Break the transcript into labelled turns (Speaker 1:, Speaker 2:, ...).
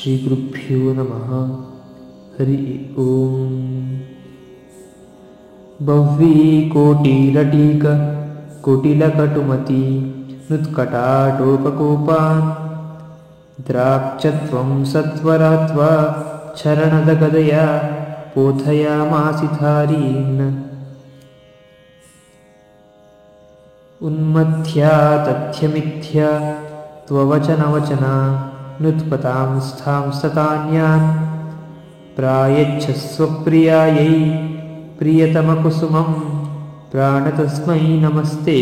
Speaker 1: श्रीगुरुभ्यो नमः। हरि ओम्। बह्वीकोटिरटीककुटिलकटुमती नुत्कटाटोपकोपान् द्राक्षत्वं सत्वरात्वा चरणदगदया पोथयामासिधारीन्। उन्मथ्या तथ्यमिथ्या त्ववचनवचना नुत्पतांस्थांस्ततान्यान् प्रायच्छस्वप्रियायै प्रियतमकुसुमं प्राणतस्मै नमस्ते।